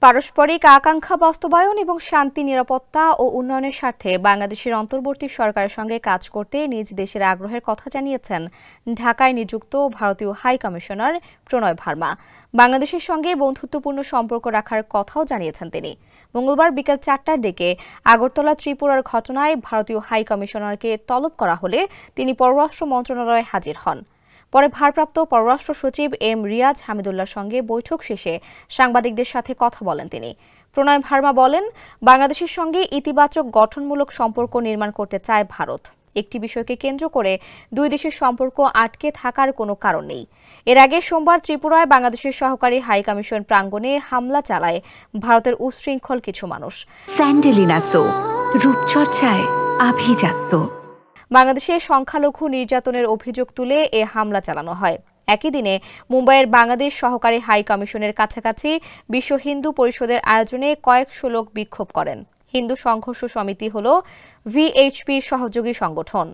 পারস্পরিক আকাঙ্ক্ষা বাস্তবায়ন এবং শান্তি, নিরাপত্তা ও উন্নয়নের স্বার্থে বাংলাদেশের অন্তর্বর্তী সরকারের সঙ্গে কাজ করতে নিজ দেশের আগ্রহের কথা জানিয়েছেন ঢাকায় নিযুক্ত ভারতীয় হাই কমিশনার প্রণয় ভার্মা। বাংলাদেশের সঙ্গে বন্ধুত্বপূর্ণ সম্পর্ক রাখার কথাও জানিয়েছেন তিনি। মঙ্গলবার বিকেল ৪টার দিকে আগরতলা ত্রিপুরার ঘটনায় ভারতীয় হাই কমিশনারকে তলব করা হলে তিনি পররাষ্ট্র মন্ত্রণালয়ে হাজির হন। পরে ভারপ্রাপ্ত পররাষ্ট্র সচিব এম রিয়াজ হামিদুল্লাহর সঙ্গে বৈঠক শেষে সাংবাদিকদের সাথে কথা বলেন তিনি। প্রণয় ভার্মা বলেন, বাংলাদেশের সঙ্গে ইতিবাচক গঠনমূলক সম্পর্ক নির্মাণ করতে চায় ভারত। একটি বিষয়কে কেন্দ্র করে দুই দেশের সম্পর্ক আটকে থাকার কোনো কারণ নেই। এর আগে সোমবার ত্রিপুরায় বাংলাদেশের সহকারী হাই কমিশন প্রাঙ্গণে হামলা চালায় ভারতের উচ্ছৃঙ্খল কিছু মানুষ। স্যান্ডেলিনা সো, রূপচর্চায় আভিজাত্য। বাংলাদেশে সংখ্যালঘু নির্যাতনের অভিযোগ তুলে এ হামলা চালানো হয়। একই দিনে মুম্বাইয়ের বাংলাদেশ সহকারী হাই কমিশনের কাছাকাছি বিশ্ব হিন্দু পরিষদের আয়োজনে কয়েকশো লোক বিক্ষোভ করেন। হিন্দু সংঘর্ষ সমিতি হল VHPর সহযোগী সংগঠন।